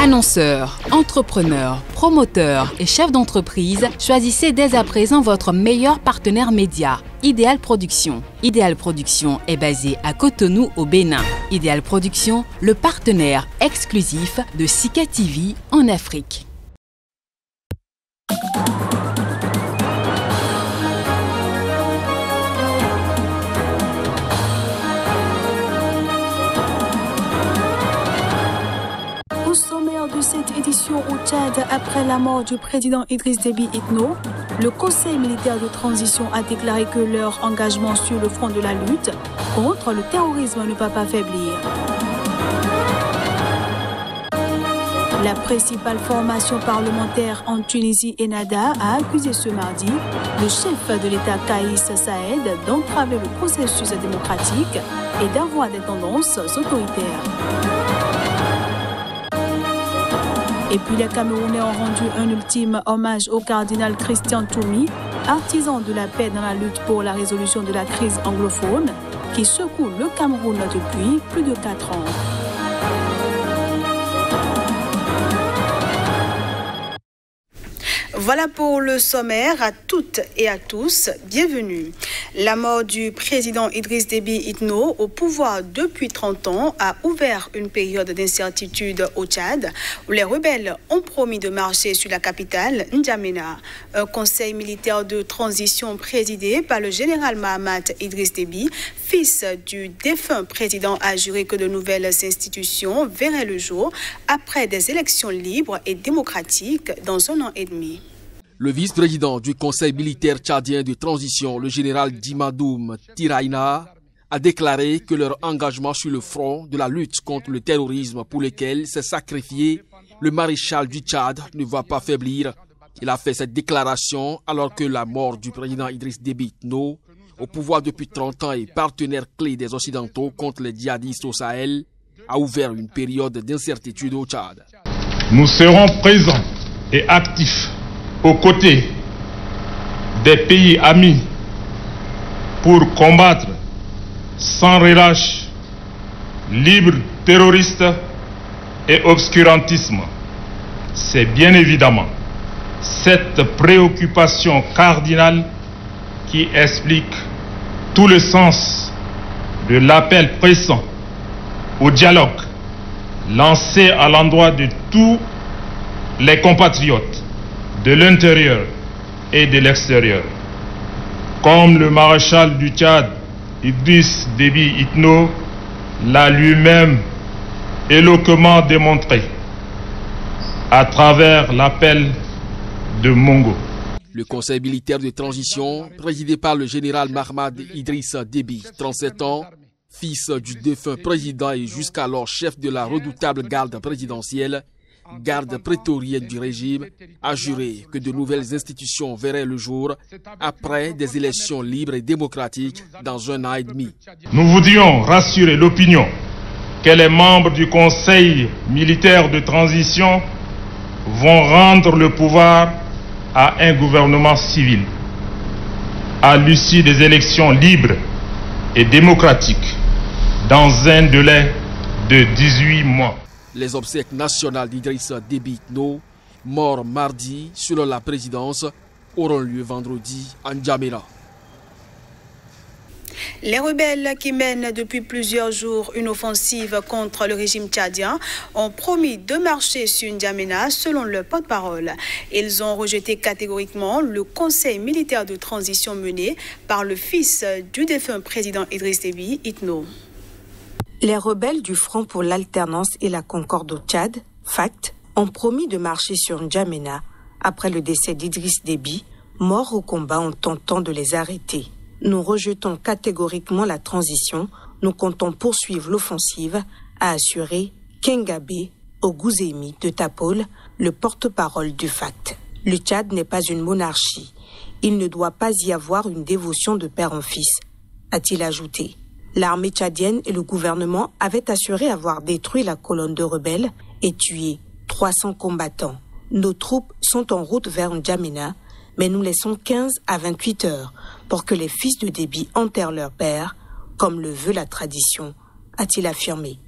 Annonceurs, entrepreneurs, promoteurs et chefs d'entreprise, choisissez dès à présent votre meilleur partenaire média, Ideal Production. Ideal Production est basé à Cotonou au Bénin. Ideal Production, le partenaire exclusif de Sika TV en Afrique. Au sommaire de cette édition au Tchad, après la mort du président Idriss Déby Itno, le Conseil militaire de transition a déclaré que leur engagement sur le front de la lutte contre le terrorisme ne va pas faiblir. La principale formation parlementaire en Tunisie, Ennahda, a accusé ce mardi le chef de l'État Kaïs Saïed d'entraver le processus démocratique et d'avoir des tendances autoritaires. Et puis les Camerounais ont rendu un ultime hommage au cardinal Christian Toumi, artisan de la paix dans la lutte pour la résolution de la crise anglophone, qui secoue le Cameroun depuis plus de 4 ans. Voilà pour le sommaire. À toutes et à tous, bienvenue. La mort du président Idriss Déby Itno, au pouvoir depuis 30 ans, a ouvert une période d'incertitude au Tchad, où les rebelles ont promis de marcher sur la capitale, N'Djamena. Un conseil militaire de transition présidé par le général Mahamat Idriss Déby, fils du défunt président, a juré que de nouvelles institutions verraient le jour après des élections libres et démocratiques dans 1 an et demi. Le vice-président du Conseil militaire tchadien de transition, le général Dimadoum Tiraina, a déclaré que leur engagement sur le front de la lutte contre le terrorisme pour lequel s'est sacrifié le maréchal du Tchad ne va pas faiblir. Il a fait cette déclaration alors que la mort du président Idriss Déby Itno, au pouvoir depuis 30 ans et partenaire clé des Occidentaux contre les djihadistes au Sahel, a ouvert une période d'incertitude au Tchad. Nous serons présents et actifs aux côtés des pays amis pour combattre sans relâche libre, terroriste et obscurantisme. C'est bien évidemment cette préoccupation cardinale qui explique tout le sens de l'appel pressant au dialogue lancé à l'endroit de tous les compatriotes de l'intérieur et de l'extérieur. Comme le maréchal du Tchad, Idriss Déby Itno, l'a lui-même éloquemment démontré à travers l'appel de Mongo. Le conseil militaire de transition, présidé par le général Mahamat Idriss Déby, 37 ans, fils du défunt président et jusqu'alors chef de la redoutable garde présidentielle, garde prétorienne du régime, a juré que de nouvelles institutions verraient le jour après des élections libres et démocratiques dans 1 an et demi. Nous voudrions rassurer l'opinion que les membres du Conseil militaire de transition vont rendre le pouvoir à un gouvernement civil à l'issue des élections libres et démocratiques dans un délai de 18 mois. Les obsèques nationales d'Idriss Déby Itno, mort mardi selon la présidence, auront lieu vendredi à N'Djamena. Les rebelles qui mènent depuis plusieurs jours une offensive contre le régime tchadien ont promis de marcher sur N'Djamena selon leur porte-parole. Ils ont rejeté catégoriquement le conseil militaire de transition mené par le fils du défunt président Idriss Déby Itno. Les rebelles du Front pour l'alternance et la concorde au Tchad, FACT, ont promis de marcher sur N'Djamena après le décès d'Idriss Déby, mort au combat en tentant de les arrêter. Nous rejetons catégoriquement la transition, nous comptons poursuivre l'offensive, a assuré Kengabe Oguzemi de Tapol, le porte-parole du FACT. Le Tchad n'est pas une monarchie. Il ne doit pas y avoir une dévotion de père en fils, a-t-il ajouté. L'armée tchadienne et le gouvernement avaient assuré avoir détruit la colonne de rebelles et tué 300 combattants. Nos troupes sont en route vers N'Djamena, mais nous laissons 15 à 28 heures pour que les fils de Déby enterrent leur père, comme le veut la tradition, a-t-il affirmé.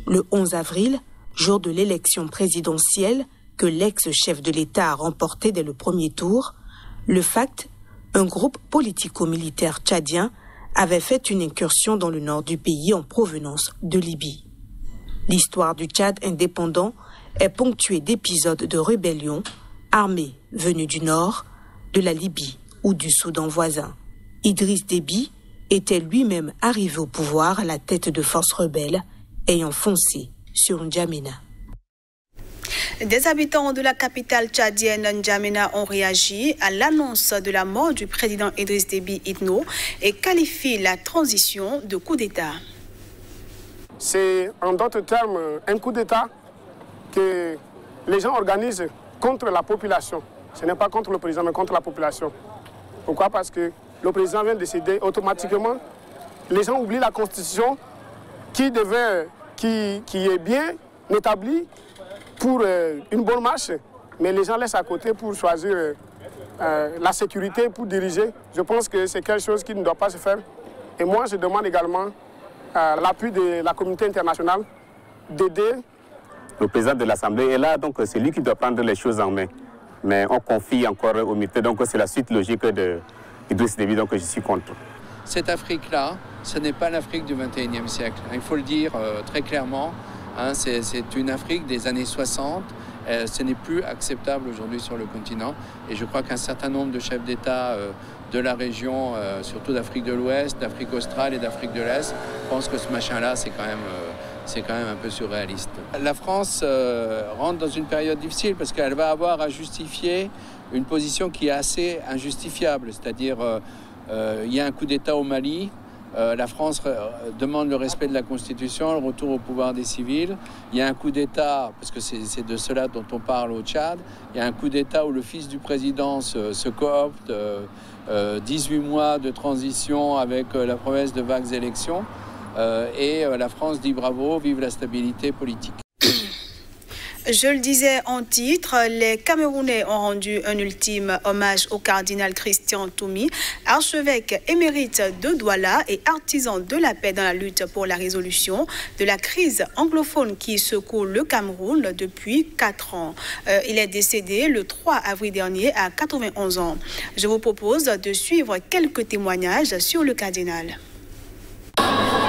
Le 11 avril, jour de l'élection présidentielle que l'ex-chef de l'État a remporté dès le premier tour, le FACT, un groupe politico-militaire tchadien, avait fait une incursion dans le nord du pays en provenance de Libye. L'histoire du Tchad indépendant est ponctuée d'épisodes de rébellion armées venues du nord, de la Libye ou du Soudan voisin. Idriss Déby était lui-même arrivé au pouvoir à la tête de forces rebelles ayant foncé sur N'Djamena. Des habitants de la capitale tchadienne N'Djamena ont réagi à l'annonce de la mort du président Idriss Déby Itno et qualifient la transition de coup d'État. C'est en d'autres termes un coup d'État que les gens organisent contre la population. Ce n'est pas contre le président, mais contre la population. Pourquoi? Parce que le président vient de décider automatiquement. Les gens oublient la Constitution qui est bien établie pour une bonne marche, mais les gens laissent à côté pour choisir la sécurité, pour diriger. Je pense que c'est quelque chose qui ne doit pas se faire. Et moi, je demande également l'appui de la communauté internationale d'aider. Le président de l'Assemblée est là, donc c'est lui qui doit prendre les choses en main. Mais on confie encore au militaire, donc c'est la suite logique de Idriss Déby, donc je suis contre. Cette Afrique-là, ce n'est pas l'Afrique du XXIe siècle. Il faut le dire très clairement. C'est une Afrique des années 60. Ce n'est plus acceptable aujourd'hui sur le continent. Et je crois qu'un certain nombre de chefs d'État de la région, surtout d'Afrique de l'Ouest, d'Afrique australe et d'Afrique de l'Est, pensent que ce machin-là, c'est quand même un peu surréaliste. La France rentre dans une période difficile parce qu'elle va avoir à justifier une position qui est assez injustifiable. C'est-à-dire, il y a un coup d'État au Mali. La France demande le respect de la Constitution, le retour au pouvoir des civils. Il y a un coup d'État, parce que c'est de cela dont on parle au Tchad, il y a un coup d'État où le fils du président se coopte, 18 mois de transition avec la promesse de vagues élections, et la France dit bravo, vive la stabilité politique. Je le disais en titre, les Camerounais ont rendu un ultime hommage au cardinal Christian Toumi, archevêque émérite de Douala et artisan de la paix dans la lutte pour la résolution de la crise anglophone qui secoue le Cameroun depuis 4 ans. Il est décédé le 3 avril dernier à 91 ans. Je vous propose de suivre quelques témoignages sur le cardinal.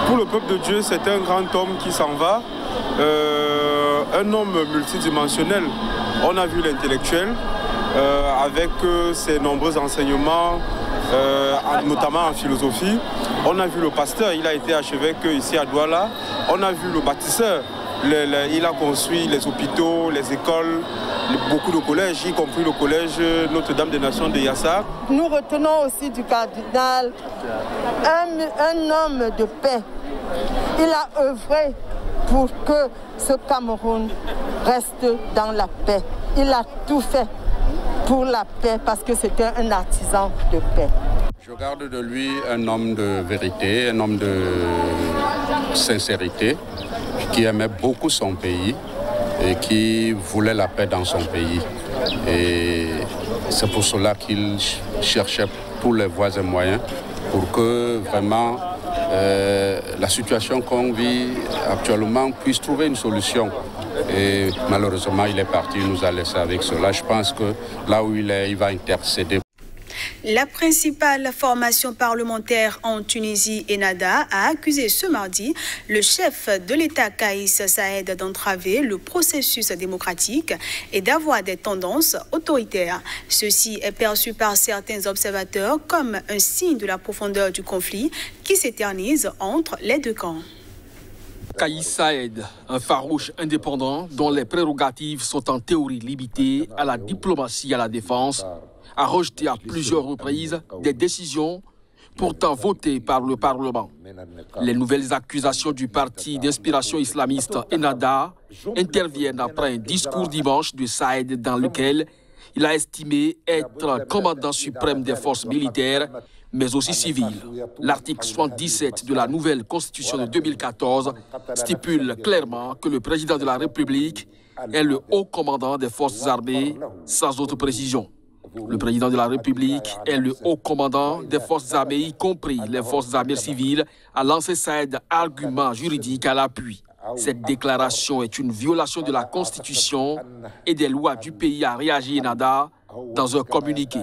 Pour le peuple de Dieu, c'est un grand homme qui s'en va. Un homme multidimensionnel. On a vu l'intellectuel avec ses nombreux enseignements, notamment en philosophie. On a vu le pasteur, il a été archevêque ici à Douala. On a vu le bâtisseur, il a construit les hôpitaux, les écoles, beaucoup de collèges, y compris le collège Notre-Dame des Nations de Yassar. Nous retenons aussi du cardinal un homme de paix. Il a œuvré pour que ce Cameroun reste dans la paix. Il a tout fait pour la paix parce que c'était un artisan de paix. Je garde de lui un homme de vérité, un homme de sincérité, qui aimait beaucoup son pays et qui voulait la paix dans son pays. Et c'est pour cela qu'il cherchait tous les voies et moyens pour que vraiment la situation qu'on vit actuellement puisse trouver une solution. Et malheureusement, il est parti, il nous a laissé avec cela. Je pense que là où il est, il va intercéder. La principale formation parlementaire en Tunisie, Ennahda, a accusé ce mardi le chef de l'État Kaïs Saïed d'entraver le processus démocratique et d'avoir des tendances autoritaires. Ceci est perçu par certains observateurs comme un signe de la profondeur du conflit qui s'éternise entre les deux camps. Kaïs Saïed, un farouche indépendant dont les prérogatives sont en théorie limitées à la diplomatie et à la défense, a rejeté à plusieurs reprises des décisions pourtant votées par le Parlement. Les nouvelles accusations du parti d'inspiration islamiste Ennahda interviennent après un discours dimanche de Saïed dans lequel il a estimé être commandant suprême des forces militaires, mais aussi civiles. L'article 77 de la nouvelle Constitution de 2014 stipule clairement que le président de la République est le haut commandant des forces armées, sans autre précision. Le président de la République est le haut commandant des forces armées, y compris les forces armées civiles, a lancé Saïed argument juridique à l'appui. Cette déclaration est une violation de la Constitution et des lois du pays, a réagi Enada dans un communiqué.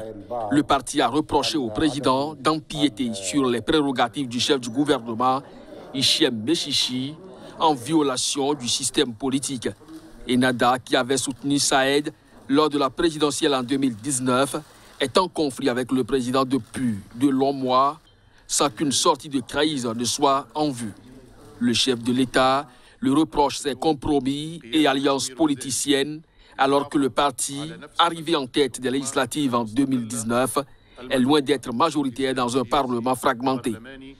Le parti a reproché au président d'empiéter sur les prérogatives du chef du gouvernement, Hichem Mechichi, en violation du système politique. Enada, qui avait soutenu Saïd lors de la présidentielle en 2019, est en conflit avec le président depuis de longs mois, sans qu'une sortie de crise ne soit en vue. Le chef de l'État lui reproche ses compromis et alliances politiciennes, alors que le parti, arrivé en tête des législatives en 2019, est loin d'être majoritaire dans un parlement fragmenté.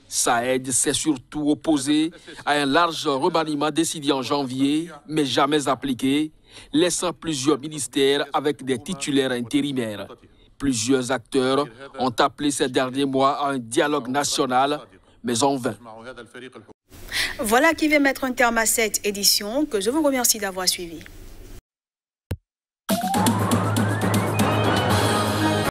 Saïd s'est surtout opposé à un large remaniement décidé en janvier, mais jamais appliqué, laissant plusieurs ministères avec des titulaires intérimaires. Plusieurs acteurs ont appelé ces derniers mois à un dialogue national, mais en vain. Voilà qui va mettre un terme à cette édition, que je vous remercie d'avoir suivi.